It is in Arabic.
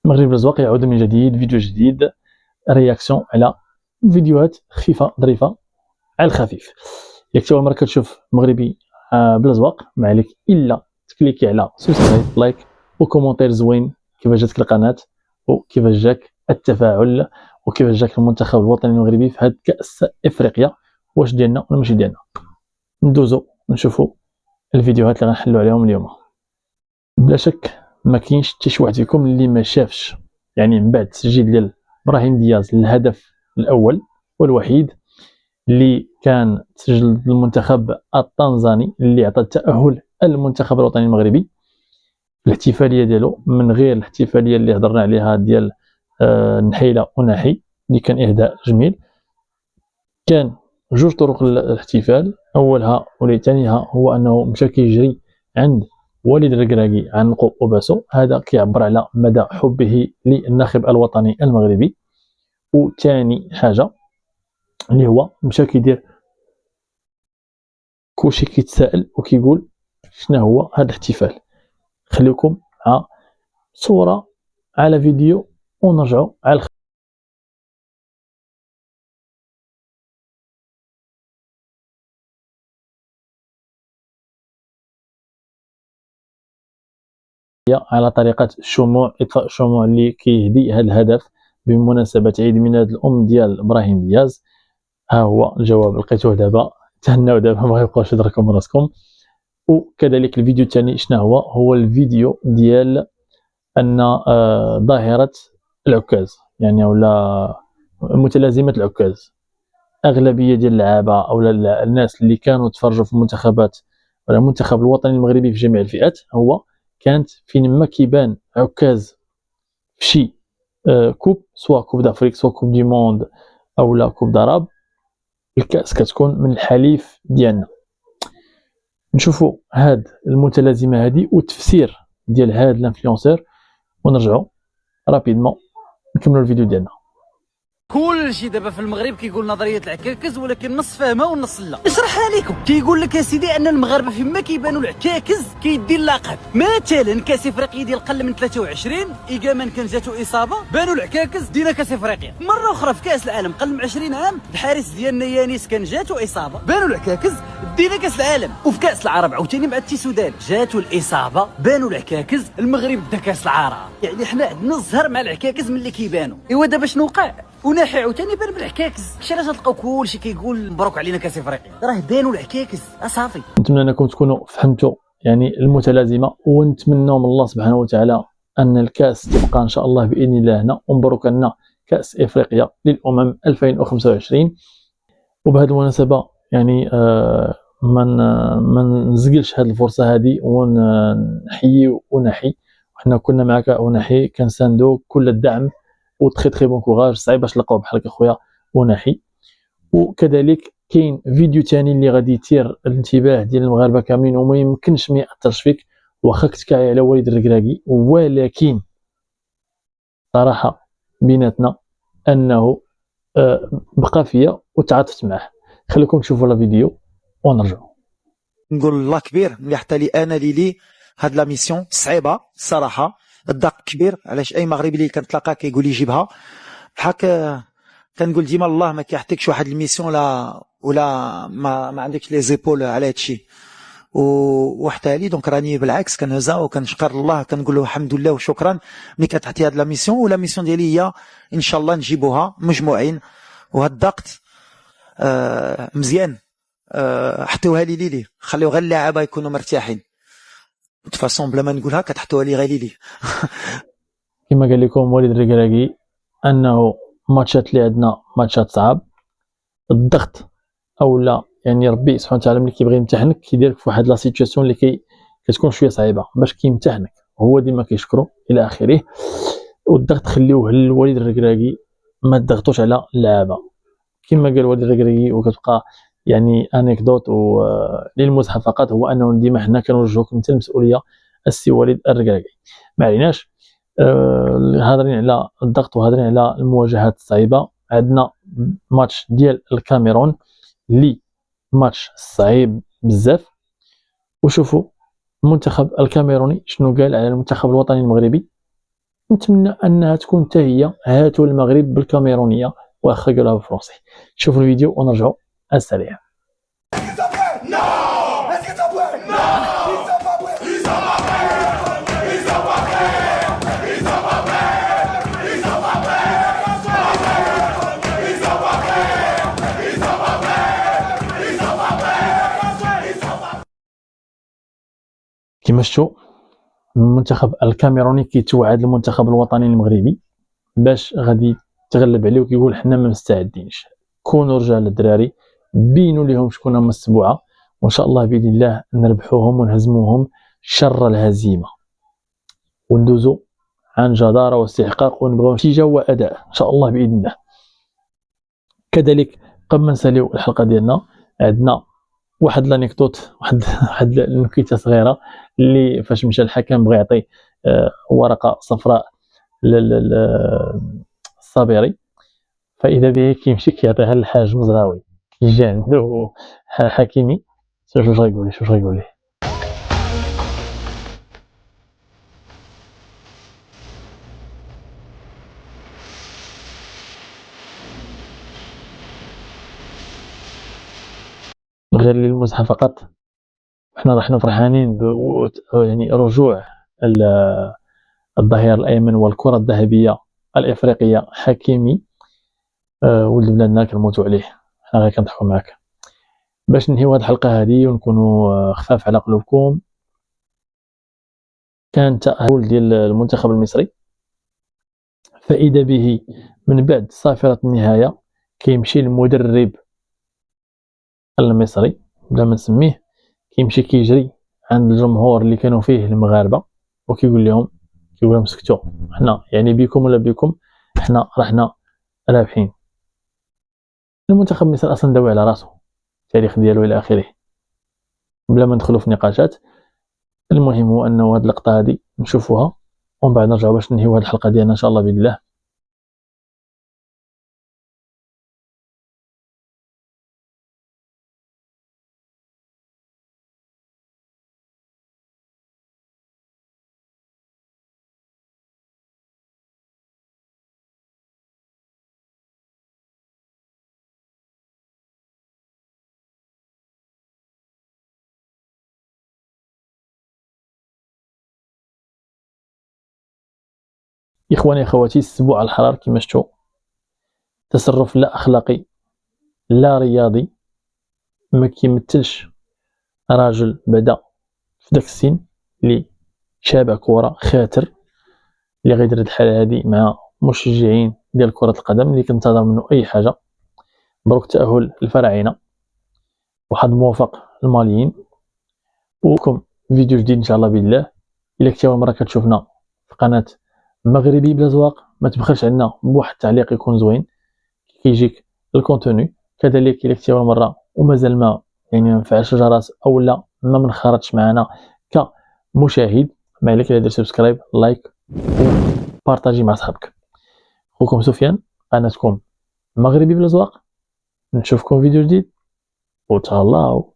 المغرب الأزواق يعود من جديد، فيديو جديد، رياكسيون على فيديوهات خفيفة ظريفة على الخفيف. ياك تا مرة كتشوف مغربي بالأزواق ما عليك إلا تكليكي على سبسكرايب، لايك وكومونتير زوين كيفاش جاتك القناة وكيفاش جاك التفاعل وكيفاش جاك المنتخب الوطني المغربي في هاد كأس إفريقيا، واش ديالنا ولا ماشي ديالنا. ندوزو نشوفو الفيديوهات اللي غنحلو عليهم اليوم. بلا شك ما كاينش حتى شي واحد فيكم اللي ما شافش يعني من بعد التسجيل ديال ابراهيم دياز الهدف الاول والوحيد اللي كان تسجل المنتخب التنزاني اللي عطى التأهل المنتخب الوطني المغربي. الاحتفاليه ديالو من غير الاحتفاليه اللي هضرنا عليها ديال نحيله وناحي اللي كان اهداء جميل. كان جوج طرق الاحتفال، اولها ثانيها هو انه مشى كيجري عند وليد الركراكي عنقو وباسو، هذا كيعبر على مدى حبه للناخب الوطني المغربي. وثاني حاجه اللي هو مشى كيدير كلشي كيتسائل وكيقول شنو هو هذا الاحتفال. خليكم مع صوره على فيديو ونرجعوا على على طريقة الشموع، إطفاء الشموع اللي كيهدي هذا الهدف بمناسبة عيد ميلاد الأم ديال إبراهيم دياز. ها هو الجواب لقيتوه دابا، تهناو دابا ما يبقاوش يضركم راسكم. وكذلك الفيديو الثاني شنو هو الفيديو ديال أن ظاهرة العكاز يعني ولا متلازمة العكاز. أغلبية ديال اللعابة أو الناس اللي كانوا تفرجوا في المنتخبات ولا المنتخب الوطني المغربي في جميع الفئات هو كانت فين ما كيبان عكاز في شي كوب، سواء كوب دافريك سواء كوب دي موند او لا كوب داراب، الكاس كتكون من الحليف ديالنا. نشوفوا هاد المتلازمه هادي وتفسير ديال هاد الانفلونسور ونرجعوا رابيدمون نكملوا الفيديو ديالنا. كلشي دابا في المغرب كيقول نظريه العكاكز، ولكن نص فاهمه والنص لا. اشرحها لكم. كيقول لك يا سيدي ان المغاربه فيما كيبانوا العكاكز كيدي اللقب. مثلا كاس افريقيا ديال قل من 23 ايكامان كان جاتو اصابه بانوا العكاكز دينا كاس افريقيا. مره اخرى في كاس العالم قل من 20 عام الحارس ديالنا يانيس كان جاتو اصابه بانوا العكاكز دينا كاس العالم. وفي كاس العرب عاوتاني مع التيسودان جاتو الاصابه بانوا العكاكز المغرب دا كاس العرب. يعني حنا عندنا الزهر مع العكاكز من اللي كيبانوا. ايوا دابا شنو وقع؟ وناحي عاوتاني بان بالعكاكز. علاش تلقاو كلشي كيقول مبروك علينا كاس افريقيا؟ راه بانوا العكاكز صافي. نتمنى انكم تكونوا فهمتوا يعني المتلازمه، ونتمنوا من الله سبحانه وتعالى ان الكاس تبقى ان شاء الله باذن الله هنا، ومبروك لنا كاس افريقيا للامم 2025. وبهذه المناسبه يعني ما نزقلش هذه الفرصه هذه ونحيي ونحي. وحنا كنا معك ونحي كنساندو كل الدعم وتخي تخي بون كوراج. صعيب باش نلقاو بحالك اخويا ونحي. وكذلك كاين فيديو ثاني اللي غادي يثير الانتباه ديال المغاربه كاملين وما يمكنش ما ياثرش فيك واخا كتكاعي على وليد الركراكي، ولكن صراحه بيناتنا انه بقى فيا وتعاطفت معه. خليكم تشوفوا لا فيديو ونرجعوا. نقول الله كبير ملي حتى لي انا لي هاد لا ميسيون صعيبه الصراحه، الضغط كبير. علاش اي مغربي اللي كنتلاقى كيقول لي جيبها بحال كنقول ديما الله ما كيعطيكش واحد الميسيون ولا ما عندكش لي زيبول على هادشي. وحتى لي دونك راني بالعكس كنهزا وكنشكر الله كنقول له الحمد لله وشكرا ملي كتعطي هاد لا ميسيون. ولا ميسيون ديالي هي ان شاء الله نجيبوها مجموعين. وهاد الضغط مزيان حطوها لي خليو غير اللاعبه يكونوا مرتاحين. تفاصون بلا ما نقولها كتحطوها لي غير لي كما قال لكم وليد الركراكي انه ماتشات اللي عندنا ماتشات صعاب، الضغط او لا يعني ربي سبحانه وتعالى ملي كيبغي يمتحنك كيديرك في واحد لا سيتوياسيون اللي كتكون شويه صعيبه باش كيمتحنك، هو ديما كيشكرو الى اخره. والضغط خليوه للوليد الركراكي، ما تضغطوش على اللعابه كما قال وليد الركراكي. وكتبقى يعني انكدوت للمزحه فقط هو انه ديما حنا كنوجهوك انت المسؤوليه السي وليد الركراكي. ما عليناش هادرين على الضغط وهادرين على المواجهات الصعيبه. عندنا ماتش ديال الكاميرون اللي ماتش صعيب بزاف. وشوفوا المنتخب الكاميروني شنو قال على المنتخب الوطني المغربي. نتمنى انها تكون حتى هي هاتوا المغرب بالكاميرونيه واخا قالوها بالفرنسي. شوفوا الفيديو ونرجعوا على السريع. كما شفتوا المنتخب الكاميروني كيتوعد المنتخب الوطني المغربي باش غادي تغلب عليه، وكيقول حنا ما مستعدينش. كونوا رجال الدراري، بينوا لهم شكون هما السبوعه، وان شاء الله باذن الله نربحوهم ونهزموهم شر الهزيمه وندوزو عن جداره واستحقاق ونبغيو نتيجه واداء ان شاء الله باذن الله. كذلك قبل ما نساليو الحلقه ديالنا عندنا واحد لانيكدوت، واحد النكته صغيره اللي فاش مشى الحكم بغى يعطي ورقه صفراء للصابري، فاذا به كيمشي كيعطيها للحاج مزراوي، كيجي عنده حكيمي. واش غايقول ليه؟ غير للمزحه فقط، حنا فرحانين يعني رجوع الظهير الايمن والكره الذهبيه الافريقيه حكيمي، ولد بلادنا كنموتوا عليه. حنا غير كنضحكوا معاك. باش ننهيو هذه الحلقه هذه ونكونوا خفاف على قلوبكم، كان تاهل ديال المنتخب المصري، فاذا به من بعد صافره النهايه كيمشي المدرب المصري بلا ما نسميه، كيمشي كيجري عند الجمهور اللي كانوا فيه المغاربه وكيقول لهم سكتوا، حنا يعني بكم ولا بكم حنا رحنا رابحين. المنتخب مصر اصلا داوي على راسو، التاريخ ديالو الى اخره، بلا ما ندخلوا في نقاشات. المهم هو انه هاد اللقطه هذه نشوفوها ومن بعد نرجعوا باش ننهيو هاد الحلقه ديالنا ان شاء الله باذن الله. اخواني اخواتي، السبوع الحرار كما شفتوا تصرف لا اخلاقي لا رياضي، ما كيمثلش راجل بدا في داك السن اللي شابه كره خاتر اللي غيدير هاد الحاله هادي مع مشجعين ديال كره القدم اللي كنتظر منه اي حاجه. مبروك تاهل الفراعنه، وحظ موفق الماليين، وكم فيديو جديد ان شاء الله باذن الله. الا كنتي اول مره كتشوفنا في قناه مغربي بلا زواق، ما تبخلش علينا بواحد التعليق يكون زوين كيجيك الكونتوني. كذلك الا كنتي اول مره ومازال ما مفعلش الجرس او لا ما منخرطش معنا كمشاهد، ما عليك الا دير سبسكرايب لايك وبارطاجي مع صحابك. خوكم سفيان، قناتكم مغربي بلا زواق. نشوفكم فيديو جديد وتهلاو.